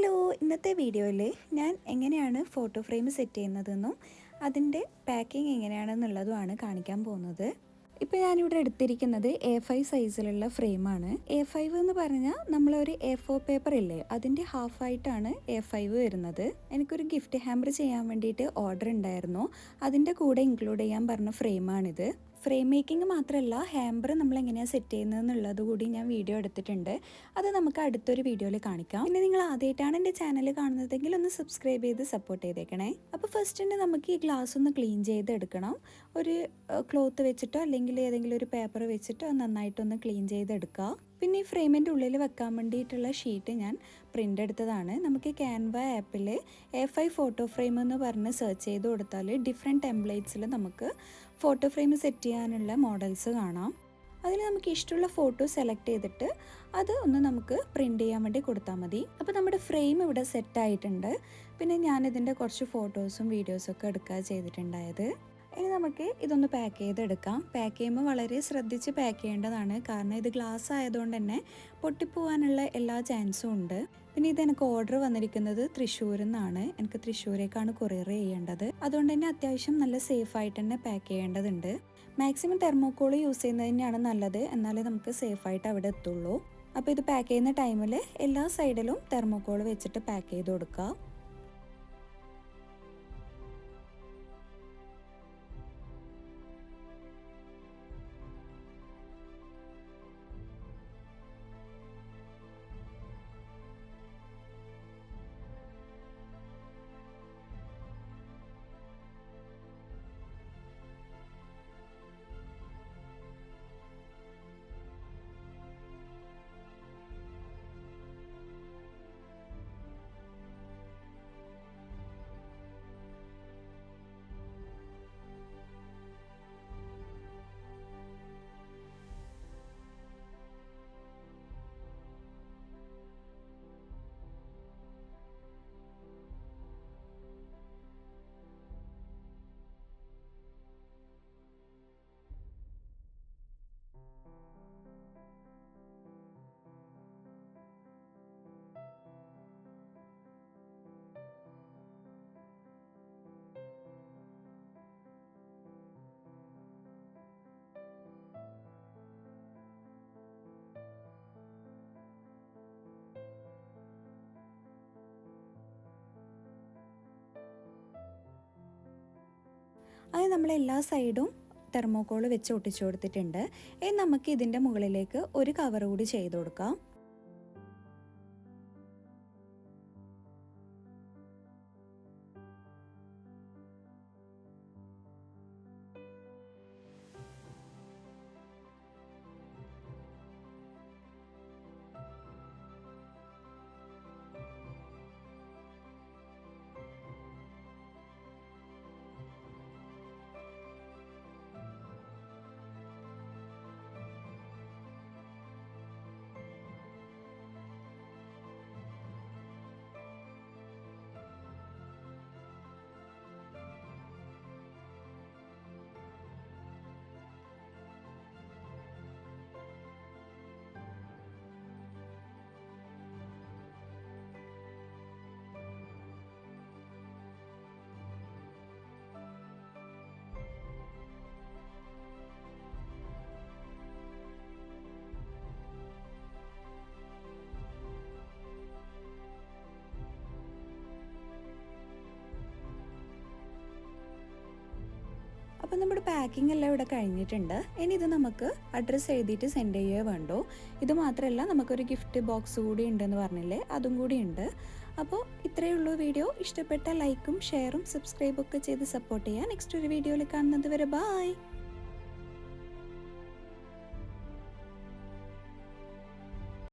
Hello, ഇന്നത്തെ വീഡിയോയിൽ ഞാൻ എങ്ങനെയാണ് ഫോട്ടോ ഫ്രെയിം സെറ്റ് ചെയ്യുന്നതെന്നും അതിൻ്റെ പാക്കിംഗ് എങ്ങനെയാണെന്നുള്ളതുമാണ് കാണിക്കാൻ പോകുന്നത്. ഇപ്പോൾ ഞാനിവിടെ എടുത്തിരിക്കുന്നത് A5 സൈസിലുള്ള ഫ്രെയിമാണ്. A5 എന്ന് പറഞ്ഞാൽ നമ്മളൊരു A4 പേപ്പർ ഇല്ലേ, അതിൻ്റെ ഹാഫായിട്ടാണ് A5 വരുന്നത്. എനിക്കൊരു ഗിഫ്റ്റ് ഹാമ്പർ ചെയ്യാൻ വേണ്ടിയിട്ട് ഓർഡർ ഉണ്ടായിരുന്നു. അതിൻ്റെ കൂടെ ഇൻക്ലൂഡ് ചെയ്യാൻ പറഞ്ഞ ഫ്രെയിമാണിത്. ഫ്രെയിം മേക്കിംഗ് മാത്രമല്ല, ഹാമ്പർ നമ്മൾ എങ്ങനെയാണ് സെറ്റ് ചെയ്യുന്നതെന്നുള്ളത് കൂടി ഞാൻ വീഡിയോ എടുത്തിട്ടുണ്ട്. അത് നമുക്ക് അടുത്തൊരു വീഡിയോയിൽ കാണിക്കാം. പിന്നെ നിങ്ങൾ ആദ്യമായിട്ടാണ് എൻ്റെ ചാനൽ കാണുന്നതെങ്കിൽ ഒന്ന് സബ്സ്ക്രൈബ് ചെയ്ത് സപ്പോർട്ട് ചെയ്തേക്കണേ. അപ്പോൾ ഫസ്റ്റ് തന്നെ നമുക്ക് ഈ ഗ്ലാസ് ഒന്ന് ക്ലീൻ ചെയ്തെടുക്കണം. ഒരു ക്ലോത്ത് വെച്ചിട്ടോ അല്ലെങ്കിൽ ഏതെങ്കിലും ഒരു പേപ്പർ വെച്ചിട്ടോ നന്നായിട്ടൊന്ന് ക്ലീൻ ചെയ്തെടുക്കുക. പിന്നെ ഈ ഫ്രെയിമിൻ്റെ ഉള്ളിൽ വെക്കാൻ വേണ്ടിയിട്ടുള്ള ഷീറ്റ് ഞാൻ പ്രിൻ്റ് എടുത്തതാണ്. നമുക്ക് ക്യാൻവ ആപ്പിൽ A5 ഫോട്ടോ ഫ്രെയിം എന്ന് പറഞ്ഞ് സെർച്ച് ചെയ്ത് കൊടുത്താൽ ഡിഫറെൻറ്റ് ടെംപ്ലേറ്റ്സിൽ നമുക്ക് ഫോട്ടോ ഫ്രെയിം സെറ്റ് ചെയ്യാനുള്ള മോഡൽസ് കാണാം. അതിൽ നമുക്ക് ഇഷ്ടമുള്ള ഫോട്ടോ സെലക്ട് ചെയ്തിട്ട് അത് ഒന്ന് നമുക്ക് പ്രിൻ്റ് ചെയ്യാൻ വേണ്ടി കൊടുത്താൽ മതി. അപ്പോൾ നമ്മുടെ ഫ്രെയിം ഇവിടെ സെറ്റ് ആയിട്ടുണ്ട്. പിന്നെ ഞാനിതിൻ്റെ കുറച്ച് ഫോട്ടോസും വീഡിയോസൊക്കെ എടുക്കുക ചെയ്തിട്ടുണ്ടായത്. ഇനി നമുക്ക് ഇതൊന്ന് പാക്ക് ചെയ്തെടുക്കാം. പാക്ക് ചെയ്യുമ്പോൾ വളരെ ശ്രദ്ധിച്ച് പാക്ക് ചെയ്യേണ്ടതാണ്, കാരണം ഇത് ഗ്ലാസ് ആയതുകൊണ്ട് തന്നെ പൊട്ടിപ്പോവാനുള്ള എല്ലാ ചാൻസും ഉണ്ട്. പിന്നെ ഇതെനിക്ക് ഓർഡർ വന്നിരിക്കുന്നത് തൃശ്ശൂരിൽ നിന്നാണ്. എനിക്ക് തൃശ്ശൂരേക്കാണ് കൊറിയർ ചെയ്യേണ്ടത്. അതുകൊണ്ട് തന്നെ അത്യാവശ്യം നല്ല സേഫ് ആയിട്ട് തന്നെ പാക്ക് ചെയ്യേണ്ടതുണ്ട്. മാക്സിമം തെർമോക്കോൾ യൂസ് ചെയ്യുന്നത് തന്നെയാണ് നല്ലത്, എന്നാലേ നമുക്ക് സേഫായിട്ട് അവിടെ എത്തുള്ളൂ. അപ്പോൾ ഇത് പാക്ക് ചെയ്യുന്ന ടൈമിൽ എല്ലാ സൈഡിലും തെർമോക്കോൾ വെച്ചിട്ട് പാക്ക് ചെയ്ത് കൊടുക്കുക. അത് നമ്മൾ എല്ലാ സൈഡും തെർമോക്കോൾ വെച്ച് ഒട്ടിച്ചു കൊടുത്തിട്ടുണ്ട്. ഇനി നമുക്ക് ഇതിൻ്റെ മുകളിലേക്ക് ഒരു കവർ കൂടി ചെയ്ത് കൊടുക്കാം. അപ്പോൾ നമ്മുടെ പാക്കിംഗ് എല്ലാം ഇവിടെ കഴിഞ്ഞിട്ടുണ്ട്. ഇനി ഇത് നമുക്ക് അഡ്രസ്സ് എഴുതിയിട്ട് സെൻഡ് ചെയ്യുകയോ വേണ്ടോ. ഇത് മാത്രമല്ല, നമുക്കൊരു ഗിഫ്റ്റ് ബോക്സ് കൂടി ഉണ്ടെന്ന് പറഞ്ഞില്ലേ, അതും കൂടി ഉണ്ട്. അപ്പോൾ ഇത്രയേ ഉള്ളൂ വീഡിയോ. ഇഷ്ടപ്പെട്ട ലൈക്കും ഷെയറും സബ്സ്ക്രൈബൊക്കെ ചെയ്ത് സപ്പോർട്ട് ചെയ്യുക. നെക്സ്റ്റ് ഒരു വീഡിയോയിൽ കാണുന്നത് വരെ ബായ്.